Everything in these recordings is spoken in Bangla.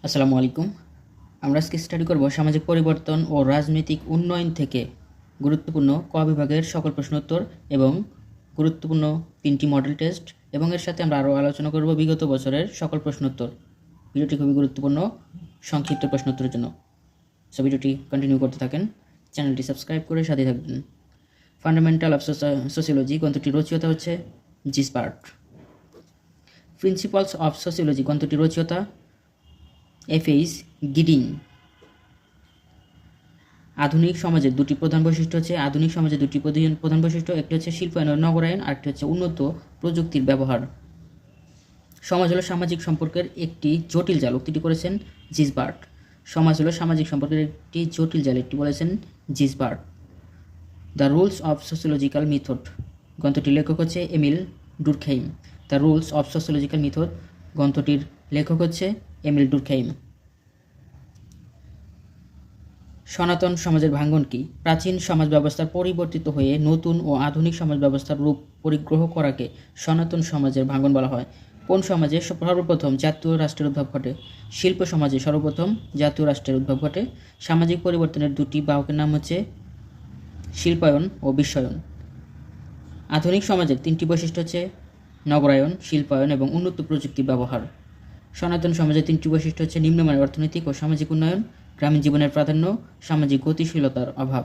আসসালামু আলাইকুম। আমরা আজকে স্টাডি করব সামাজিক পরিবর্তন ও রাজনৈতিক উন্নয়ন থেকে গুরুত্বপূর্ণ ক বিভাগের সকল প্রশ্নোত্তর এবং গুরুত্বপূর্ণ 3টি মডেল টেস্ট, এবং এর সাথে আমরা আরও আলোচনা করব বিগত বছরের সকল প্রশ্নোত্তর। ভিডিওটি খুবই গুরুত্বপূর্ণ সংক্ষিপ্ত প্রশ্নোত্তরের জন্য, সো ভিডিওটি কন্টিনিউ করতে থাকেন। চ্যানেলটি সাবস্ক্রাইব করে সাথে থাকবেন। ফান্ডামেন্টাল অফ সোসিওলজি গ্রন্থটির রচয়িতা হচ্ছে জিসবার্ট। প্রিন্সিপালস অফ সোসিওলজি গ্রন্থটির রচয়িতা এফএইচ গিডিং। আধুনিক সমাজের দুটি প্রধান বৈশিষ্ট্য হচ্ছে প্রধান বৈশিষ্ট্য, একটি হচ্ছে শিল্পায়ন ও নগরায়ন, আরেকটি হচ্ছে উন্নত প্রযুক্তির ব্যবহার। সমাজ হলো সামাজিক সম্পর্কের একটি জটিল জাল, উক্তিটি করেছেন জিসবার্ট। সমাজ হলো সামাজিক সম্পর্কের একটি জটিল জাল, এটি বলেছেন Gisbert. The rules of sociological method গ্রন্থটির লেখক হচ্ছে Emile Durkheim. The rules of sociological method গ্রন্থটির লেখক হচ্ছে এমিল ডুরখেইম। সনাতন সমাজের ভাঙ্গন কি? প্রাচীন সমাজ ব্যবস্থার পরিবর্তিত হয়ে নতুন ও আধুনিক সমাজ ব্যবস্থার রূপ পরিগ্রহ করাকে সনাতন সমাজের ভাঙ্গন বলা হয়। কোন সমাজে সর্বপ্রথম জাতীয় রাষ্ট্রের উদ্ভব ঘটে? শিল্প সমাজে সর্বপ্রথম জাতীয় রাষ্ট্রের উদ্ভব ঘটে। সামাজিক পরিবর্তনের দুটি বাহকের নাম হচ্ছে শিল্পায়ন ও বিশ্বায়ন। আধুনিক সমাজের 3টি বৈশিষ্ট্য হচ্ছে নগরায়ন, শিল্পায়ন এবং উন্নত প্রযুক্তি ব্যবহার। সনাতন সমাজের 3টি বৈশিষ্ট্য হচ্ছে নিম্নমানের অর্থনৈতিক ও সামাজিক উন্নয়ন, গ্রামীণ জীবনের প্রাধান্য, সামাজিক গতিশীলতার অভাব।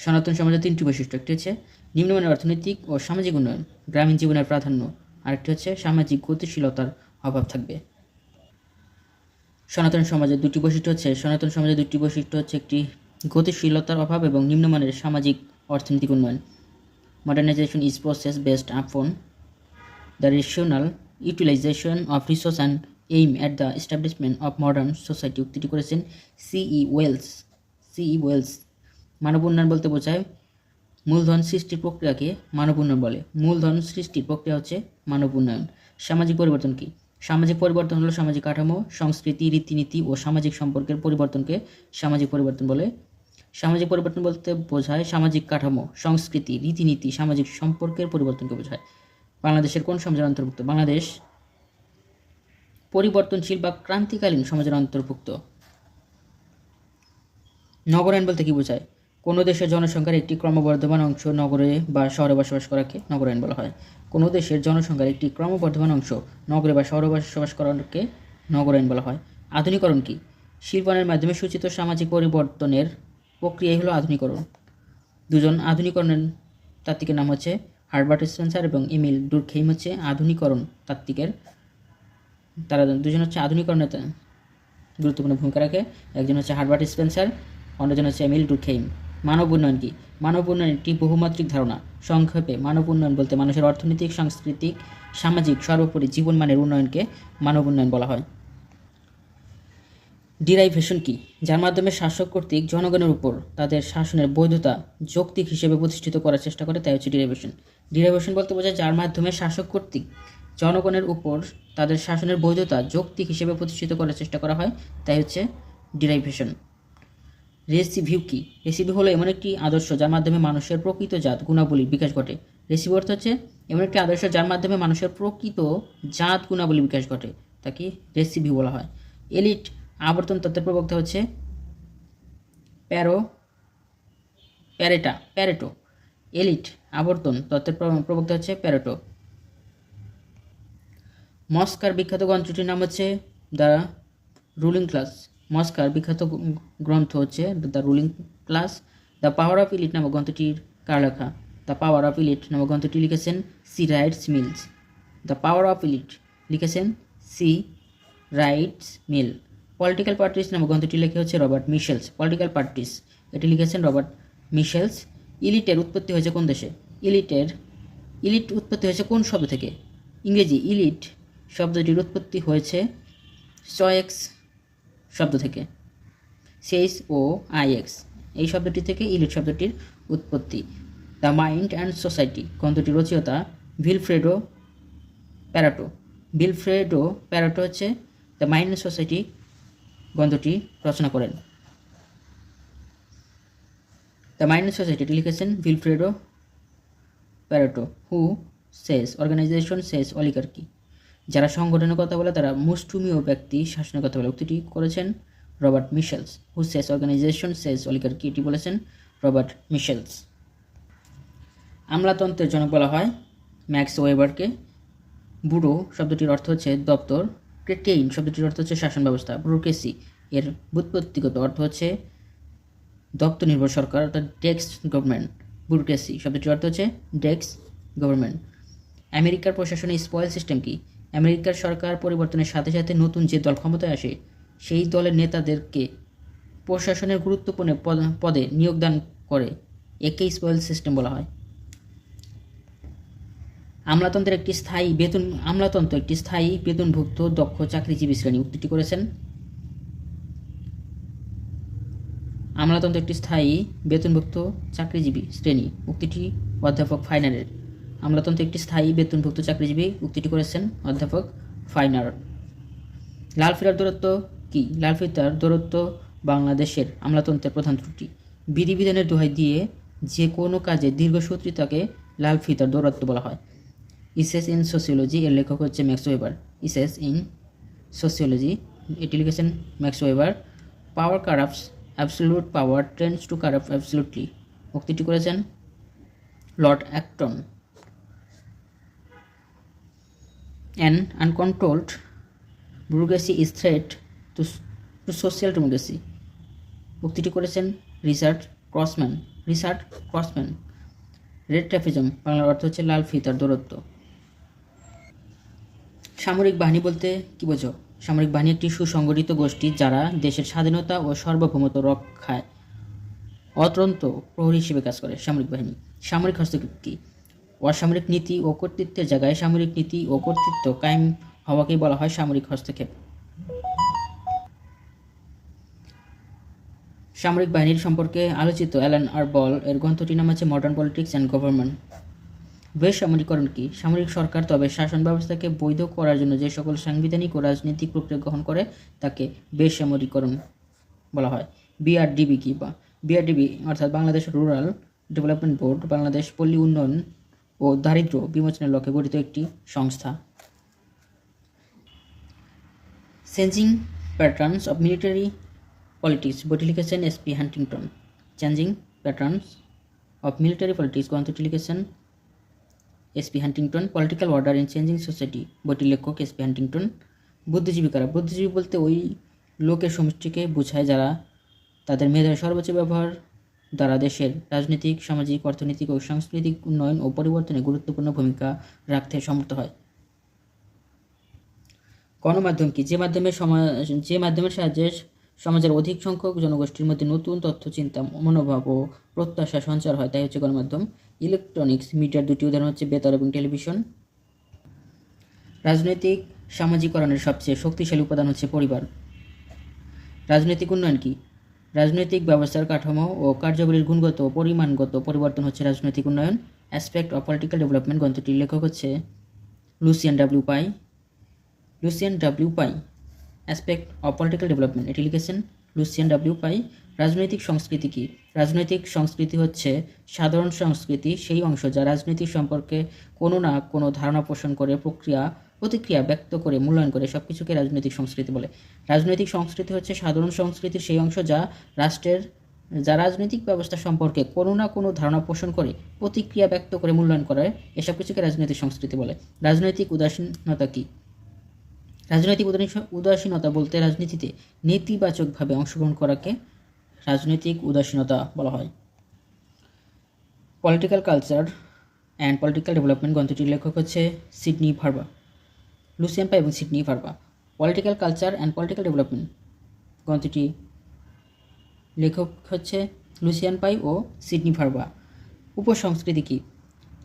সনাতন সমাজের 3টি বৈশিষ্ট্য, একটি হচ্ছে নিম্নমানের অর্থনৈতিক ও সামাজিক উন্নয়ন, গ্রামীণ জীবনের প্রাধান্য, আরেকটি হচ্ছে সামাজিক গতিশীলতার অভাব থাকবে। সনাতন সমাজের দুটি বৈশিষ্ট্য হচ্ছে একটি গতিশীলতার অভাব এবং নিম্নমানের সামাজিক অর্থনৈতিক উন্নয়ন। Modernisation is process based upon the rational utilisation of resource and aim at the establishment of modern society, উক্তিটি করেছেন সিই ওয়েলস। মানব উন্নয়ন বলতে বোঝায় মূলধন সৃষ্টির প্রক্রিয়াকে মানব উন্নয়ন বলে। মূলধন সৃষ্টির প্রক্রিয়া হচ্ছে মানব উন্নয়ন। সামাজিক পরিবর্তন কি? সামাজিক পরিবর্তন হলো সামাজিক কাঠামো, সংস্কৃতি, রীতিনীতি ও সামাজিক সম্পর্কের পরিবর্তনকে সামাজিক পরিবর্তন বলে। সামাজিক পরিবর্তন বলতে বোঝায় সামাজিক কাঠামো, সংস্কৃতি, রীতিনীতি, সামাজিক সম্পর্কের পরিবর্তনকে বোঝায়। বাংলাদেশের কোন সমাজের অন্তর্ভুক্ত? বাংলাদেশ পরিবর্তনশীল বা ক্রান্তিকালীন সমাজের অন্তর্ভুক্ত। নগরায়ন বলতে কি বোঝায়? কোনো দেশের জনসংখ্যার একটি ক্রমবর্ধমান অংশ নগরে বা শহরে বসবাস করাকে নগরায়ন বলা হয়। কোনো দেশের জনসংখ্যার একটি ক্রমবর্ধমান অংশ নগরে বা শহরে বসবাস করাকে নগরায়ন বলা হয়। আধুনিকরণ কি? শিল্পায়নের মাধ্যমে সূচিত সামাজিক পরিবর্তনের প্রক্রিয়াই হলো আধুনিকরণ। দুজন আধুনিকরণের তাত্ত্বিকের নাম হচ্ছে হার্বার্ট স্পেন্সার এবং এমিল ডুরখেইম হচ্ছে আধুনিকরণ তাত্ত্বিকের। তারা দুজন হচ্ছে আধুনিকরণের গুরুত্বপূর্ণ ভূমিকা রাখে। একজন হচ্ছে হার্বার্ট স্পেন্সার, অন্যজন হচ্ছে এমিল ডুরখেইম। মানব উন্নয়ন কি? মানব উন্নয়ন একটি বহুমাত্রিক ধারণা। সংক্ষেপে মানব উন্নয়ন বলতে মানুষের অর্থনৈতিক, সাংস্কৃতিক, সামাজিক, সর্বোপরি জীবনমানের উন্নয়নকে মানব উন্নয়ন বলা হয়। ডিরাইভেশন কি? যার মাধ্যমে শাসক কর্তৃক জনগণের উপর তাদের শাসনের বৈধতা যৌক্তিক হিসেবে প্রতিষ্ঠিত করার চেষ্টা করে, তাই হচ্ছে ডিরাইভেশন। ডিরাইভেশন বলতে বোঝায় যার মাধ্যমে শাসক কর্তৃক জনগণের উপর তাদের শাসনের বৈধতা যৌক্তিক হিসেবে প্রতিষ্ঠিত করার চেষ্টা করা হয়, তাই হচ্ছে ডিরাইভেশন। রেসিভিউ কি? রেসিভিউ হলো এমন একটি আদর্শ যার মাধ্যমে মানুষের প্রকৃত জাত গুণাবলীর বিকাশ ঘটে। রেসিভিউ অর্থ হচ্ছে এমন একটি আদর্শ যার মাধ্যমে মানুষের প্রকৃত জাত গুণাবলীর বিকাশ ঘটে, তাকে রেসিভিউ বলা হয়। এলিট আবর্তন তত্ত্বের প্রবক্তা হচ্ছে প্যারেটো। এলিট আবর্তন তত্ত্বের প্রবক্তা হচ্ছে প্যারেটো। মস্কার বিখ্যাত গ্রন্থটির নাম হচ্ছে দ্য রুলিং ক্লাস। মস্কার বিখ্যাত গ্রন্থ হচ্ছে the ruling class. The power of elite নামক গ্রন্থটির কার লেখা? দ্য পাওয়ার অফ ইলিট নামক গ্রন্থটি লিখেছেন C Wright Mills. The power of elite লিখেছেন C Wright Mill. Political parties নামক গ্রন্থটি লিখে হচ্ছে রবার্ট মিশেলস। পলিটিক্যাল পার্টিস এটি লিখেছেন রবার্ট মিশেলস। ইলিটের উৎপত্তি হয়েছে কোন দেশে? ইলিট উৎপত্তি হয়েছে কোন শব্দ থেকে? ইংরেজি ইলিট শব্দটির উৎপত্তি হয়েছে চয়েক্স শব্দ থেকে, CHOIX এই শব্দটি থেকে ইলিট শব্দটির উৎপত্তি। দ্য মাইন্ড অ্যান্ড সোসাইটি গ্রন্থটির রচয়িতা ভিলফ্রেডো প্যারাটো হচ্ছে দ্য মাইন্ড অ্যান্ড সোসাইটি গ্রন্থটি রচনা করেন। দ্য মাইন্ড অ্যান্ড সোসাইটিটি লিখেছেন ভিলফ্রেডো প্যারাটো। হু সেস অর্গানাইজেশন সেস অলিগার্কি। যারা সংগঠনের কথা বলে তারা মুষ্টিমেয় ব্যক্তি শাসনের কথা বলে। উক্তিটি করেছেন রবার্ট মিশেলস। হু সেস অর্গানাইজেশন সেস অলিগার্কি, এটি বলেছেন রবার্ট মিশেলস। আমলাতন্ত্রের জনক বলা হয় ম্যাক্স ওয়েবারকে। ব্যুরো শব্দটির অর্থ হচ্ছে দপ্তর। ক্রেটেইন শব্দটির অর্থ হচ্ছে শাসন ব্যবস্থা। ব্যুরোক্রেসি এর ব্যুৎপত্তিগত অর্থ হচ্ছে দপ্তর নির্ভর সরকার, অর্থাৎ ডেস্ক গভর্নমেন্ট। ব্যুরোক্রেসি শব্দটির অর্থ হচ্ছে ডেস্ক গভর্নমেন্ট। আমেরিকার প্রশাসনে স্পয়েল সিস্টেম কি? আমেরিকার সরকার পরিবর্তনের সাথে সাথে নতুন যে দল ক্ষমতায় আসে সেই দলের নেতাদেরকে প্রশাসনের গুরুত্বপূর্ণ পদে নিয়োগদান করে, একে স্পয়েল সিস্টেম বলা হয়। আমলাতন্ত্র একটি স্থায়ী বেতনভুক্ত দক্ষ চাকরিজীবী শ্রেণী। উক্তিটি করেছেন আমলাতন্ত্র একটি স্থায়ী বেতনভুক্ত চাকরিজীবী শ্রেণী। উক্তিটি অধ্যাপক ফাইনারের। আমলাতন্ত্র একটি স্থায়ী বেতনভুক্ত চাকরিজীবী, উক্তিটি করেছেন অধ্যাপক ফাইনার। লাল ফিতার দূরত্ব কি? লাল ফিতার দূরত্ব বাংলাদেশের আমলাতন্ত্রের প্রধান ত্রুটি। বিধিবিধানের দোহাই দিয়ে যে কোনো কাজে দীর্ঘসূত্রিতাকে লাল ফিতার দৌরাত্ম্য বলা হয়। ইসেস ইন সোসিওলজি এর লেখক হচ্ছে Max Weber. Essays in sociology, এটি লিখেছেন Max Weber. Power corrupts, absolute power tends to corrupt absolutely, উক্তিটি করেছেন Lord Acton. An uncontrolled bureaucracy is threat to social democracy, উক্তিটি করেছেন রিচার্ড ক্রসম্যান। রেড ট্র্যাপিজম বাংলার অর্থ হচ্ছে লাল ফিতার দূরত্ব। সামরিক বাহিনী বলতে কি বোঝো? সামরিক বাহিনী একটি সুসংগঠিত গোষ্ঠী যারা দেশের স্বাধীনতা ও সার্বভৌমত্ব রক্ষায় অতন্ত্র প্রহরী হিসেবে কাজ করে। সামরিক বাহিনী। সামরিক হস্তক্ষেপ কি? অসামরিক নীতি ও কর্তৃত্বের জায়গায় সামরিক নীতি ও কর্তৃত্ব কায়েম হওয়াকেই বলা হয় সামরিক হস্তক্ষেপ। সামরিক বাহিনীর সম্পর্কে আলোচিত অ্যালান আর বল এর গ্রন্থটির নাম হচ্ছে মডার্ন পলিটিক্স অ্যান্ড গভর্নমেন্ট। বেসামরিকরণ কি? সামরিক সরকার তবে শাসন ব্যবস্থাকে বৈধ করার জন্য যে সকল সাংবিধানিক ও রাজনৈতিক প্রক্রিয়া গ্রহণ করে তাকে বেসামরিকরণ বলা হয়। বিআরডিবি কি? বিআরডিবি অর্থাৎ Bangladesh rural development board Bangladesh পল্লী উন্নয়ন ও দারিদ্র্য বিমোচনের লক্ষ্যে গঠিত একটি সংস্থা। Changing patterns of military politics বইটি লিখেছেন SP Huntington. Changing patterns of military politics গ্রন্থটি লিখেছেন SP Huntington. Political order in changing society বইটির লেখক এসপি হান্টিংটন। বুদ্ধিজীবী কারা? বুদ্ধিজীবী বলতে ওই লোকের সমষ্টিকে বোঝায় যারা তাদের মেধার সর্বোচ্চ ব্যবহার দ্বারা দেশের রাজনৈতিক, সামাজিক, অর্থনৈতিক ও সাংস্কৃতিক উন্নয়ন ও পরিবর্তনে গুরুত্বপূর্ণ ভূমিকা রাখতে সমর্থ হয়। গণমাধ্যম কি? যে মাধ্যমের সাহায্যে সমাজের অধিক সংখ্যক জনগোষ্ঠীর মধ্যে নতুন তথ্য, চিন্তা, মনোভাব ও প্রত্যাশা সঞ্চার হয়, তাই হচ্ছে গণমাধ্যম। ইলেকট্রনিক্স মিডিয়ার দুটি উদাহরণ হচ্ছে বেতার এবং টেলিভিশন। রাজনৈতিক সামাজিকরণের সবচেয়ে শক্তিশালী উপাদান হচ্ছে পরিবার। রাজনৈতিক উন্নয়ন কি? রাজনৈতিক ব্যবস্থার কাঠামো ও কার্যাবলীর গুণগত ও পরিমাণগত পরিবর্তন হচ্ছে রাজনৈতিক উন্নয়ন। অ্যাসপেক্ট অফ পলিটিক্যাল ডেভেলপমেন্ট গ্রন্থটির লেখক হচ্ছে Lucien W pi. Aspect of political development, এটি লিখেছেন লুসিয়ান ডাব্লিউ পাই। রাজনৈতিক সংস্কৃতি কি? রাজনৈতিক সংস্কৃতি হচ্ছে সাধারণ সংস্কৃতি, সেই অংশ যা রাজনীতি সম্পর্কে কোনো না কোনো ধারণা পোষণ করে, প্রতিক্রিয়া ব্যক্ত করে, মূল্যায়ন করে, সব কিছুকে রাজনৈতিক সংস্কৃতি বলে। রাজনৈতিক সংস্কৃতি হচ্ছে সাধারণ সংস্কৃতির সেই অংশ যা রাজনৈতিক ব্যবস্থা সম্পর্কে কোনো না কোনো ধারণা পোষণ করে, প্রতিক্রিয়া ব্যক্ত করে, মূল্যায়ন করে, এসব কিছুকে রাজনৈতিক সংস্কৃতি বলে। রাজনৈতিক উদাসীনতা কি? রাজনৈতিক উদাসীনতা বলতে রাজনীতিতে নেতিবাচকভাবে অংশগ্রহণ করাকে রাজনৈতিক উদাসীনতা বলা হয়। Political culture and political development গ্রন্থটির লেখক হচ্ছে সিডনি ভার্বা। লুসিয়ান পাই এবং Sidney Verba. Political culture and political development গ্রন্থটি লেখক হচ্ছে লুসিয়ান পাই ও সিডনি ভার্বা। উপসংস্কৃতি কি?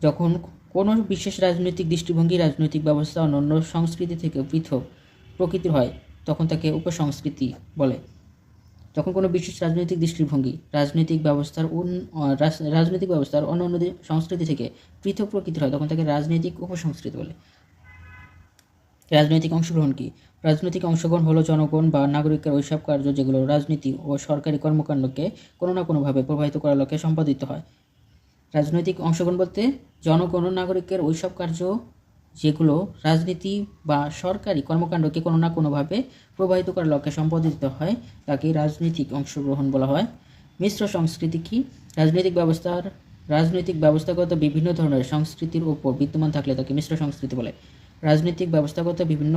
যখন কোনো বিশেষ রাজনৈতিক দৃষ্টিভঙ্গি, রাজনৈতিক ব্যবস্থা অন্যান্য সংস্কৃতি থেকে পৃথক প্রকৃতির হয় তখন তাকে উপসংস্কৃতি বলে। যখন কোনো বিশেষ রাজনৈতিক দৃষ্টিভঙ্গি রাজনৈতিক ব্যবস্থার অন্যান্য সংস্কৃতি থেকে পৃথক প্রকৃতির হয় তখন তাকে রাজনৈতিক উপসংস্কৃতি বলে। রাজনৈতিক অংশগ্রহণ কি? রাজনৈতিক অংশগ্রহণ হলো জনগণ বা নাগরিকের ওইসব কার্য যেগুলো রাজনীতি ও সরকারি কর্মকাণ্ডকে কোনো না কোনোভাবে প্রভাবিত করার লক্ষ্যে সম্পাদিত হয়। রাজনৈতিক অংশগ্রহণ বলতে জনগণ ও নাগরিকের ওইসব কার্য যেগুলো রাজনীতি বা সরকারি কর্মকাণ্ডকে কোনো না কোনোভাবে প্রভাবিত করার লক্ষ্যে সম্পাদিত হয় তাকে রাজনৈতিক অংশগ্রহণ বলা হয়। মিশ্র সংস্কৃতি কি? রাজনৈতিক ব্যবস্থাগত বিভিন্ন ধরনের সংস্কৃতির উপর বিদ্যমান থাকলে তাকে মিশ্র সংস্কৃতি বলে। রাজনৈতিক ব্যবস্থাগত বিভিন্ন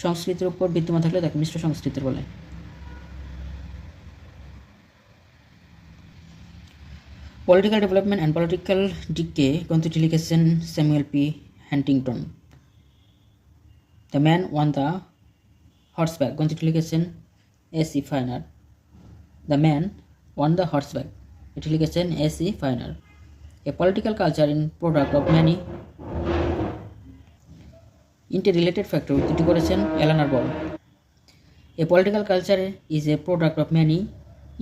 সংস্কৃতির উপর বিদ্যমান থাকলে তাকে মিশ্র সংস্কৃতি বলে। Political development and political decay গ্রন্থটি লিখেছেন Samuel P Huntington. The man on the horseback গ্রন্থটি লিখেছেন A C Finer. The man on the horseback এটি লিখেছেন A C Finer. A political culture in product of many interrelated factor উদ্ধৃতি করেছেন Alan Ball. A political culture is a product of many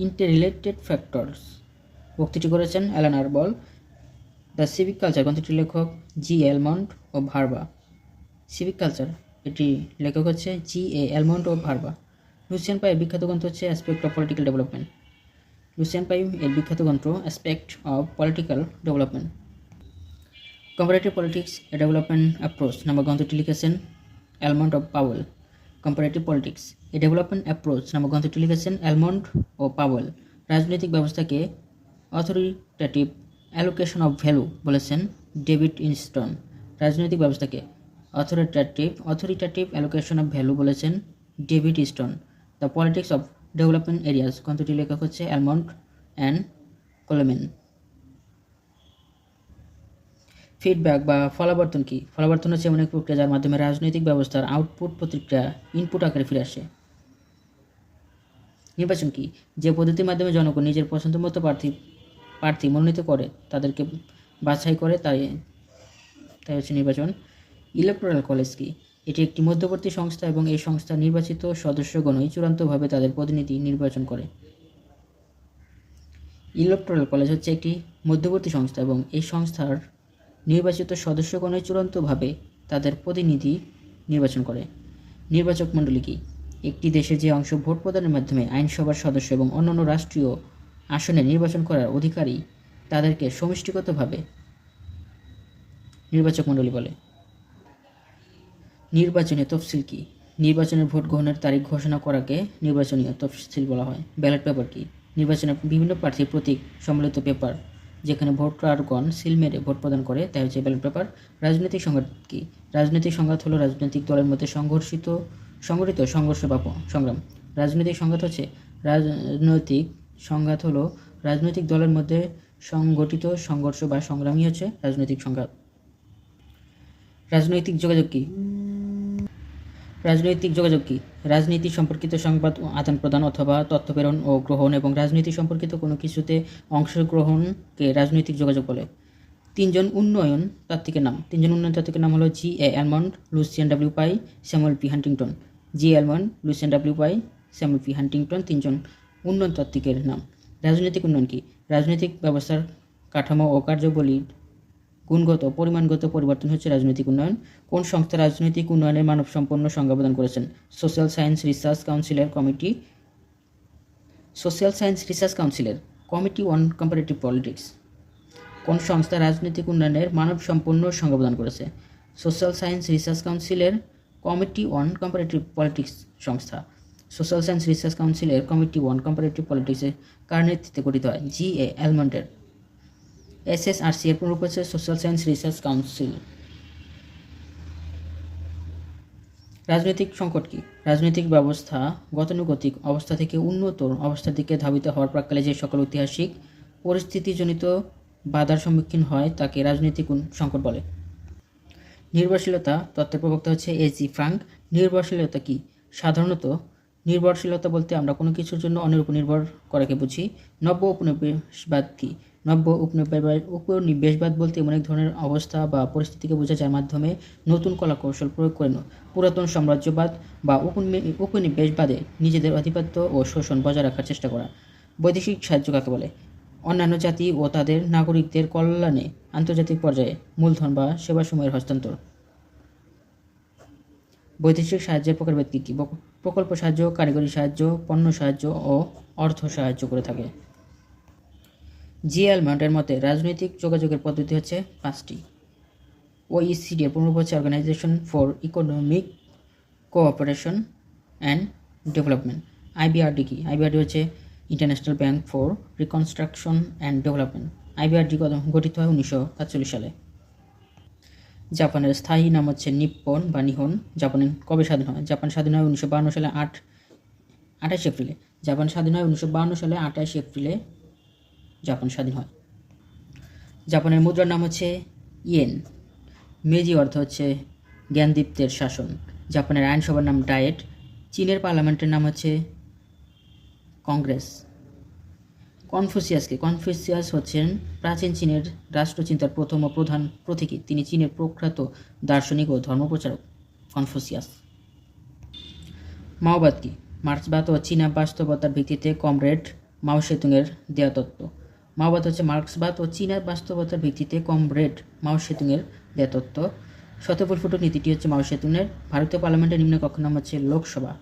interrelated factors উক্তিটি করেছেন Alan Ball. The civic culture গ্রন্থটির লেখক জি এলমন্ড ও ভার্বা। সিভিক কালচার এটি লেখক হচ্ছে জি এ এলমন্ড ও ভার্বা। লুসিয়ান পাইয়ের বিখ্যাত গ্রন্থ হচ্ছে aspect of political development. Lucian Pye এর বিখ্যাত গ্রন্থ aspect of political development. Comparative politics a development approach নামক গ্রন্থটি লিখেছেন Almond of Powell. Comparative politics a development approach নামক গ্রন্থটি লিখেছেন এলমন্ড ও পাওয়েল। রাজনৈতিক ব্যবস্থাকে অথরিটেটিভ অ্যালোকেশন অফ ভ্যালু বলেছেন ডেভিড ইনস্টন। রাজনৈতিক ব্যবস্থাকে অথরিটেটিভ অ্যালোকেশন অফ ভ্যালু বলেছেন David Easton. The politics of development areas গ্রন্থটির লেখক হচ্ছে এলমন্ড অ্যান্ড কোলেমেন। ফিডব্যাক বা ফলাবর্তন কি? ফলাবর্তন হচ্ছে এমন এক প্রক্রিয়া যার মাধ্যমে রাজনৈতিক ব্যবস্থার আউটপুট প্রতিক্রিয়া ইনপুট আকারে ফিরে আসে। নির্বাচন কি? যে পদ্ধতির মাধ্যমে জনগণ নিজের পছন্দ মতো প্রার্থী মনোনীত করে তাদেরকে বাছাই করে তাই হচ্ছে নির্বাচন। ইলেকটোরাল কলেজ কি? এটি একটি মধ্যবর্তী সংস্থা এবং এই সংস্থার নির্বাচিত সদস্যগণই চূড়ান্তভাবে তাদের প্রতিনিধি নির্বাচন করে। ইলেকটোরাল কলেজ হচ্ছে একটি মধ্যবর্তী সংস্থা এবং এই সংস্থার নির্বাচিত সদস্যগণই চূড়ান্তভাবে তাদের প্রতিনিধি নির্বাচন করে। নির্বাচক মণ্ডলী কি? একটি দেশে যে অংশ ভোট প্রদানের মাধ্যমে আইনসভার সদস্য এবং অন্যান্য রাষ্ট্রীয় আসনে নির্বাচন করার অধিকারী তাদেরকে সমষ্টিগতভাবে নির্বাচক মণ্ডলী বলে। নির্বাচনী তফসিল কি? নির্বাচনের ভোট গ্রহণের তারিখ ঘোষণা করাকে নির্বাচনী তফসিল বলা হয়। ব্যালট পেপার কি? নির্বাচনের বিভিন্ন প্রার্থীর প্রতীক সম্মিলিত পেপার যেখানে ভোটারগণ সিল মেরে ভোট প্রদান করে তাই হচ্ছে ব্যালট পেপার। রাজনৈতিক সংঘাত কি? রাজনৈতিক সংঘাত হলো রাজনৈতিক দলের মধ্যে সংঘটিত সংঘর্ষ বা সংগ্রাম। রাজনৈতিক সংঘাত হলো রাজনৈতিক দলের মধ্যে সংঘটিত সংঘর্ষ বা সংগ্রামই হচ্ছে রাজনৈতিক সংঘাত। রাজনৈতিক যোগাযোগ কি? রাজনীতি সম্পর্কিত সংবাদ আদান প্রদান অথবা তথ্য প্রেরণ ও গ্রহণ এবং রাজনীতি সম্পর্কিত কোনো কিছুতে অংশগ্রহণকে রাজনৈতিক যোগাযোগ বলে। তিনজন উন্নয়ন তাত্ত্বিকের নাম হলো জি এ এলমন্ড, লুসিয়ান ডাব্লিউ পাই, স্যামুয়েল পি হান্টিংটন। জি এলমন্ড, লুসিয়ান ডাব্লিউ পাই, স্যামুয়েল পি হান্টিংটন তিনজন উন্নয়ন তাত্ত্বিকের নাম। রাজনৈতিক উন্নয়ন কি? রাজনৈতিক ব্যবস্থার কাঠামো ও কার্যাবলীর গুণগত পরিমাণগত পরিবর্তন হচ্ছে রাজনৈতিক উন্নয়ন। কোন সংস্থা রাজনৈতিক উন্নয়নের মানবসম্পন্ন সংজ্ঞা প্রদান করেছেন? সোশ্যাল সায়েন্স রিসার্চ কাউন্সিলের কমিটি অন কম্পারেটিভ পলিটিক্স। কোন সংস্থা রাজনৈতিক উন্নয়নের মানবসম্পন্ন সংজ্ঞা প্রদান করেছে? সোশ্যাল সায়েন্স রিসার্চ কাউন্সিলের কমিটি অন কম্পারেটিভ পলিটিক্স সংস্থা। সোশ্যাল সায়েন্স রিসার্চ কাউন্সিলের কমিটি অন কম্পারেটিভ পলিটিক্সে কার নেতৃত্বে গঠিত হয়? জি এ এলমন্ডের। SSRC এর পুনরূপ হচ্ছে সোশ্যাল সায়েন্স রিসার্চ কাউন্সিল। রাজনৈতিক সংকট কি? রাজনৈতিক ব্যবস্থা গতানুগতিক অবস্থা থেকে উন্নত অবস্থার দিকে ধাবিত হওয়ার প্রাক্কালে যে সকল ঐতিহাসিক পরিস্থিতিজনিত বাধার সম্মুখীন হয় তাকে রাজনৈতিক সংকট বলে। নির্ভরশীলতা তত্ত্বের প্রবক্তা হচ্ছে এজি ফ্রাঙ্ক। নির্ভরশীলতা কি? সাধারণত নির্ভরশীলতা বলতে আমরা কোনো কিছুর জন্য অন্যের উপর নির্ভর করাকে বুঝি। নব্য উপনিবেশবাদ কি? নব্য উপনিবেশবাদ বলতে এমন এক ধরনের অবস্থা বা পরিস্থিতিকে বোঝায় যার মাধ্যমে নতুন কলাকৌশল প্রয়োগ করে পুরাতন সাম্রাজ্যবাদ বা উপনিবেশবাদে নিজেদের আধিপত্য ও শোষণ বজায় রাখার চেষ্টা করা। বৈদেশিক সাহায্য কাকে বলে? অন্যান্য জাতি ও তাদের নাগরিকদের কল্যাণে আন্তর্জাতিক পর্যায়ে মূলধন বা সেবাসমূহের হস্তান্তর। বৈদেশিক সাহায্যের প্রকারভেদ কী? প্রকল্প সাহায্য, কারিগরি সাহায্য, পণ্য সাহায্য ও অর্থ সাহায্য করে থাকে। জি এলমন্ডের মতে রাজনৈতিক যোগাযোগের পদ্ধতি হচ্ছে 5টি। OECD এর পুনরূপ হচ্ছে organisation for economic cooperation and development. IBRD কি? IBRD হচ্ছে international bank for reconstruction and development. IBRD গঠিত হয় 1947 সালে। জাপানের স্থায়ী নাম হচ্ছে নিপ্পন বা নিহন। জাপানের কবে স্বাধীন হয়? জাপান স্বাধীন হয় 1952 সালে 28 এপ্রিলে। জাপান স্বাধীন হয় 1952 সালে 28 এপ্রিলে জাপান স্বাধীন হয়। জাপানের মুদ্রার নাম হচ্ছে ইয়েন। মেজি অর্থ হচ্ছে জ্ঞানদীপ্তের শাসন। জাপানের আইনসভার নাম ডায়েট। চীনের পার্লামেন্টের নাম হচ্ছে কংগ্রেস। কনফুসিয়াসকে? কনফুসিয়াস হচ্ছেন প্রাচীন চীনের রাষ্ট্রচিন্তার প্রথম ও প্রধান প্রতীকী। তিনি চীনের প্রখ্যাত দার্শনিক ও ধর্মপ্রচারক কনফুসিয়াস। মাওবাদ কি? মার্ক্সবাদ ও চীনা বাস্তবতার ভিত্তিতে কমরেড মাও সেতুংয়ের দেয়া তত্ত্ব। মাওবাদ হচ্ছে মার্ক্সবাদ ও চীনা বাস্তবতার ভিত্তিতে কমরেড মাও সেতুংয়ের দেয়া তত্ত্ব। শতপরিফুটক নীতিটি হচ্ছে মাও সেতুংয়ের। ভারতীয় পার্লামেন্টের নিম্ন কক্ষের নাম হচ্ছে লোকসভা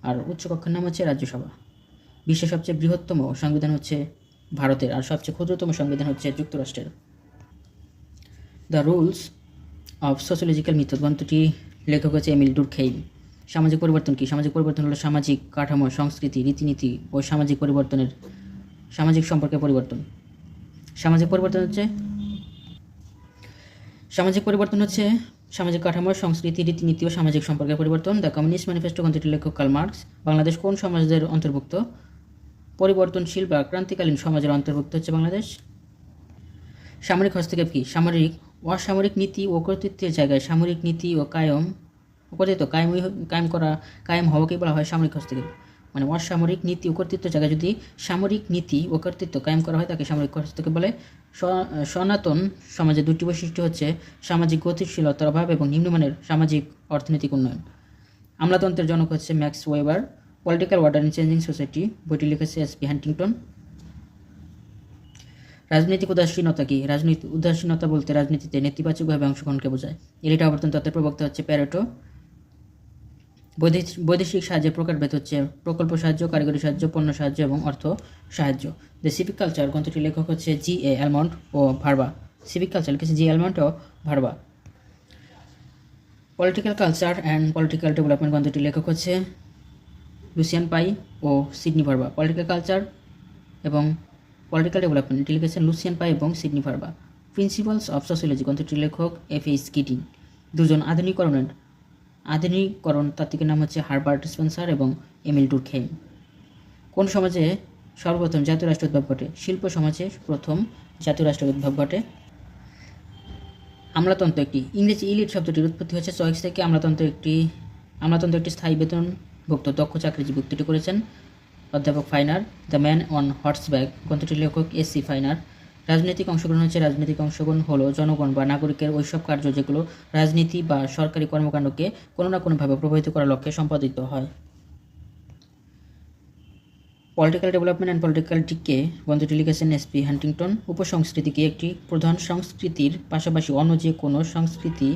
আর উচ্চ কক্ষের নাম হচ্ছে রাজ্যসভা। বিশ্বের সবচেয়ে বৃহত্তম সংবিধান হচ্ছে ভারতের আর সবচেয়ে ক্ষুদ্রতম সংবিধান হচ্ছে যুক্তরাষ্ট্রের। The rules of sociological method গ্রন্থটি লেখক হচ্ছে এমিল ডুরখেইম। সামাজিক পরিবর্তন কি? সামাজিক পরিবর্তন হলো সামাজিক কাঠামো, সংস্কৃতি, রীতিনীতি ও সামাজিক সম্পর্কের পরিবর্তন। সামাজিক পরিবর্তন হচ্ছে সামাজিক কাঠামো, সংস্কৃতি, রীতিনীতি ও সামাজিক সম্পর্কের পরিবর্তন। দ্য কমিউনিস্ট ম্যানিফেস্টো গ্রন্থটির লেখক কার্ল মার্কস। বাংলাদেশ কোন সমাজের অন্তর্ভুক্ত? পরিবর্তনশীল বা ক্রান্তিকালীন সমাজের অন্তর্ভুক্ত হচ্ছে বাংলাদেশ। সামরিক হস্তক্ষেপ কি? অসামরিক নীতি ও কর্তৃত্বের জায়গায় সামরিক নীতি ও কায়েম হওয়াকে বলা হয় সামরিক হস্তক্ষেপ। মানে অসামরিক নীতি ও কর্তৃত্বের জায়গায় যদি সামরিক নীতি ও কর্তৃত্ব কায়েম করা হয় তাকে সামরিক হস্তক্ষেপ বলে। সনাতন সমাজের দুটি বৈশিষ্ট্য হচ্ছে সামাজিক গতিশীলতার অভাব এবং নিম্নমানের সামাজিক অর্থনৈতিক উন্নয়ন। আমলাতন্ত্রের জনক হচ্ছে Max weber. Political order in changing society বইটি লিখেছে এসপি হান্টিংটন। রাজনৈতিক উদাসীনতা কি? রাজনৈতিক উদাসীনতা বলতে রাজনীতিতে নেতিবাচকভাবে অংশগ্রহণকে বোঝায়। এলিট আবর্তন তত্ত্বের প্রবক্তা হচ্ছে প্যারেটো। বৈদেশিক সাহায্যের প্রকারভেদ হচ্ছে প্রকল্প সাহায্য, কারিগরি সাহায্য, পণ্য সাহায্য এবং অর্থ সাহায্য। দ্য সিভিক কালচার গ্রন্থটির লেখক হচ্ছে G.A. অ্যালমন্ড ও ভার্বা। সিভিক কালচার লিখেছে G. অ্যালমন্ড ও Verba. Political culture and political development গ্রন্থটির লেখক হচ্ছে লুসিয়ান পাই ও সিডনি ভার্বা। পলিটিক্যাল কালচার এবং পলিটিক্যাল ডেভেলপমেন্ট এটি লিখেছেন লুসিয়ান পাই এবং Sidney Verba. Principles of sociology গ্রন্থটির লেখক F.A. স্কিটিং। দুজন আধুনিকরণ তাত্ত্বিকের নাম হচ্ছে হারবার্ট স্পেন্সার এবং এমিল ডুরখেইম। কোন সমাজে সর্বপ্রথম জাতীয় রাষ্ট্র উদ্ভব ঘটে? শিল্প সমাজে প্রথম জাতীয় রাষ্ট্র উদ্ভব ঘটে। আমলাতন্ত্র একটি ইংরেজি ইলিট শব্দটির উৎপত্তি হচ্ছে চয়েস থেকে। আমলাতন্ত্র একটি স্থায়ী বেতনভুক্ত দক্ষ চাকরিজীবী। উক্তিটি করেছেন অধ্যাপক ফাইনার। দ্য ম্যান অন হর্সব্যাক গ্রন্থটির লেখক S.C. ফাইনার। রাজনৈতিক অংশগ্রহণ হচ্ছে রাজনৈতিক অংশগ্রহণ হলো জনগণ বা নাগরিকের ওইসব কার্য যেগুলো রাজনীতি বা সরকারি কর্মকাণ্ডকে কোনো না কোনোভাবে প্রভাবিত করার লক্ষ্যে সম্পাদিত হয়। Political development and political decay গ্রন্থটি লিখেছেন এসপি হান্টিংটন। উপসংস্কৃতিকে একটি প্রধান সংস্কৃতির পাশাপাশি অন্য যে কোনো সংস্কৃতি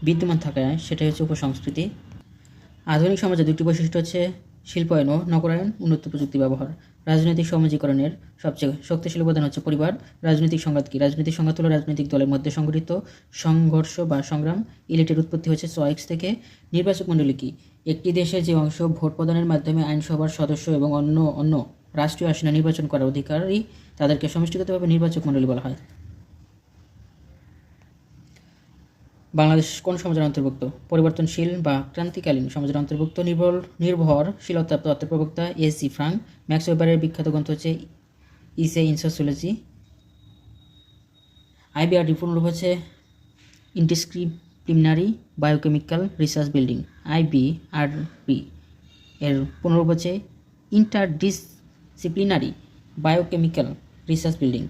বিদ্যমান থাকায় সেটাই হচ্ছে উপসংস্কৃতি। আধুনিক সমাজে দুটি বৈশিষ্ট্য হচ্ছে শিল্পায়ন ও নগরায়ন, উন্নত প্রযুক্তি ব্যবহার। রাজনৈতিক সমাজীকরণের সবচেয়ে শক্তিশালী উপাদান হচ্ছে পরিবার। রাজনৈতিক সংঘাত কি? রাজনৈতিক সংঘাত হলো রাজনৈতিক দলের মধ্যে সংঘটিত সংঘর্ষ বা সংগ্রাম। ইলিটের উৎপত্তি হচ্ছে চয়েস থেকে। নির্বাচক মণ্ডলী কি? একটি দেশে যে অংশ ভোট প্রদানের মাধ্যমে আইনসভার সদস্য এবং অন্য রাষ্ট্রীয় আসনে নির্বাচন করার অধিকারী তাদেরকে সমষ্টিগতভাবে নির্বাচক মণ্ডলী বলা হয়। বাংলাদেশ কোন সমাজের অন্তর্ভুক্ত? পরিবর্তনশীল বা ক্রান্তিকালীন সমাজের অন্তর্ভুক্ত। নির্ভরশীলতা তত্ত্বের প্রবক্তা S.G. ফ্রাঙ্ক। ম্যাক্স ওয়েবারের বিখ্যাত গ্রন্থ হচ্ছে ইসে ইন সোশিওলজি। IBRD পুনরূপ হচ্ছে interdisciplinary biochemical research building. IBRB এর পুনরূপ হচ্ছে interdisciplinary biochemical research building.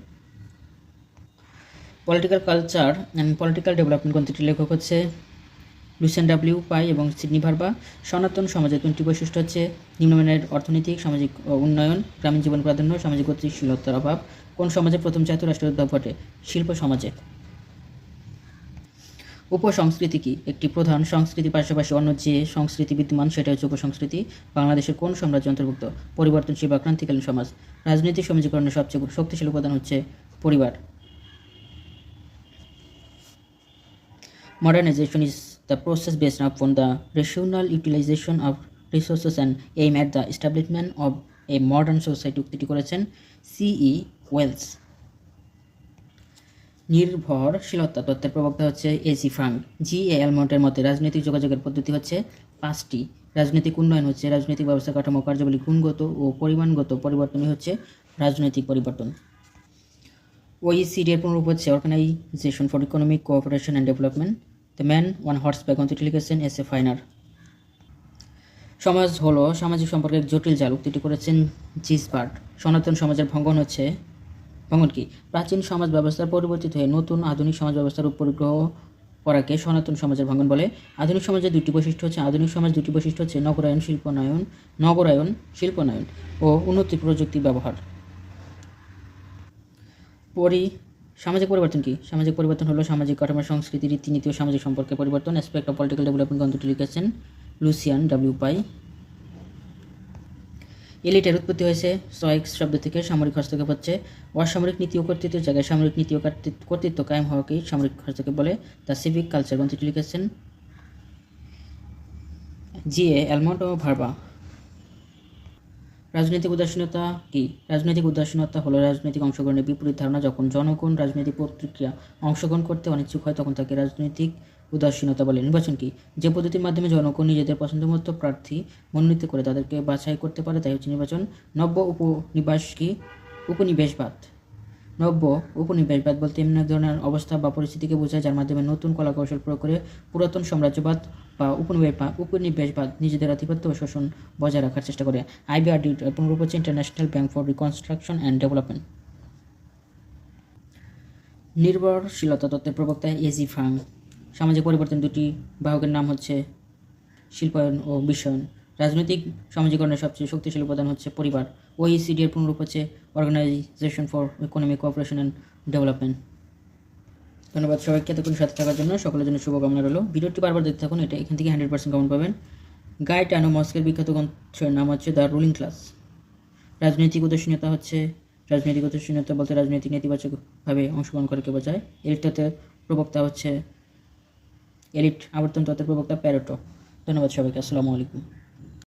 Political culture and political development গ্রন্থটির লেখক হচ্ছে লুসিয়ান W. পাই এবং সিডনি ভার্বা। সনাতন সমাজের তিনটি বৈশিষ্ট্য হচ্ছে নিম্নমানের অর্থনৈতিক সামাজিক উন্নয়ন, গ্রামীণ জীবন প্রাধান্য, সামাজিক গতিশীলতার অভাব। কোন সমাজে প্রথম জাতীয় রাষ্ট্রের উদ্ভব ঘটে? শিল্প সমাজে। উপসংস্কৃতি কি? একটি প্রধান সংস্কৃতির পাশাপাশি অন্য যে সংস্কৃতি বিদ্যমান সেটা হচ্ছে উপসংস্কৃতি। বাংলাদেশের কোন সাম্রাজ্য অন্তর্ভুক্ত? পরিবর্তনশীল বা ক্রান্তিকালীন সমাজ। রাজনৈতিক সমাজীকরণের সবচেয়ে শক্তিশালী উপাদান হচ্ছে পরিবার। Modernization is the process based upon the rational utilization of resources and aim at the establishment of a modern society উক্তিটি করেছেন সিই ওয়েলস। নির্ভরশীলতা তত্ত্বের প্রবক্তা হচ্ছে এসি ফ্রাঙ্ক। জি.এ. এলমন্টের মতে রাজনৈতিক যোগাযোগের পদ্ধতি হচ্ছে 5টি। রাজনৈতিক উন্নয়ন হচ্ছে রাজনৈতিক ব্যবস্থা কাঠামো কার্যাবলী গুণগত ও পরিমাণগত পরিবর্তনই হচ্ছে রাজনৈতিক পরিবর্তন। OECD এর পুনরূপ হচ্ছে organisation for economic cooperation and development. The man on horseback গ্রন্থটি লিখেছেন এস এ ফাইনার। সমাজ হলো সামাজিক সম্পর্কের জটিল জাল উক্তিটি করেছেন জিসবার্ট। সনাতন সমাজের ভঙ্গন কি? প্রাচীন সমাজ ব্যবস্থার পরিবর্তিত হয়ে নতুন আধুনিক সমাজ ব্যবস্থার উপর গ্রহ করাকে সনাতন সমাজের ভঙ্গন বলে। আধুনিক সমাজের দুটি বৈশিষ্ট্য হচ্ছে নগরায়ন শিল্পনায়ন ও উন্নতি প্রযুক্তি ব্যবহার। সামাজিক পরিবর্তন কি? সামাজিক পরিবর্তন হলো সামাজিক কাঠামো, সংস্কৃতি, রীতিনীতি ও সামাজিক সম্পর্কের পরিবর্তন। অ্যাসপেক্ট অফ পলিটিক্যাল ডেভেলপমেন্ট গ্রন্থটি লিখেছেন লুসিয়ান ডাব্লিউ পাই। এলিটের উৎপত্তি হয়েছে সয়েক্স শব্দ থেকে। সামরিক হস্তক্ষেপ হচ্ছে অসামরিক নীতি ও কর্তৃত্বের জায়গায় সামরিক নীতি ও কর্তৃত্ব কায়েম হওয়াকেই সামরিক হস্তক্ষেপ বলে। দ্য সিভিক কালচার গ্রন্থটি লিখেছেন জি.এ. এলমন্ট ও ভার্বা। রাজনৈতিক উদাসীনতা কি? রাজনৈতিক উদাসীনতা হলো রাজনৈতিক অংশগ্রহণের বিপরীত ধারণা। যখন জনগণ রাজনৈতিক প্রক্রিয়া অংশগ্রহণ করতে অনিচ্ছুক হয় তখন তাকে রাজনৈতিক উদাসীনতা বলে। নির্বাচন কি? যে পদ্ধতির মাধ্যমে জনগণ নিজেদের পছন্দমতো প্রার্থী মনোনীত করে তাদেরকে বাছাই করতে পারে তাই হচ্ছে নির্বাচন। নব্য উপনিবেশবাদ বলতে এমন এক ধরনের অবস্থা বা পরিস্থিতিকে বোঝায় যার মাধ্যমে নতুন কলাকৌশল প্রয়োগ করে পুরাতন সাম্রাজ্যবাদ বা উপনিবেশবাদ নিজেদের আধিপত্য ও শোষণ বজায় রাখার চেষ্টা করে। IBRD পুনরূপ হচ্ছে international bank for reconstruction and development. নির্ভরশীলতা তত্ত্বের প্রবক্তা এজি ফ্রাঙ্ক। সামাজিক পরিবর্তন দুটি বাহকের নাম হচ্ছে শিল্পায়ন ও বিশ্বায়ন। রাজনৈতিক সামাজিকরণের সবচেয়ে শক্তিশালী উপাদান হচ্ছে পরিবার। OECD এর পুনরূপ হচ্ছে organisation for economic cooperation and development. ধন্যবাদ সবাইকে এতক্ষণ সাথে থাকার জন্য। সকলের জন্য শুভকামনা রইল। ভিডিওটি বারবার দেখতে থাকুন, এটা এখান থেকে 100% কমন পাবেন। গাইটানো মস্কের বিখ্যাত গ্রন্থের নাম হচ্ছে দ্য রুলিং ক্লাস। রাজনৈতিক উদাসীনতা বলতে রাজনৈতিক নেতিবাচকভাবে অংশগ্রহণ করাকে বোঝায়। এলিট আবর্তন তত্ত্বের প্রবক্তা প্যারেটো। ধন্যবাদ সবাইকে। আসসালামু আলাইকুম।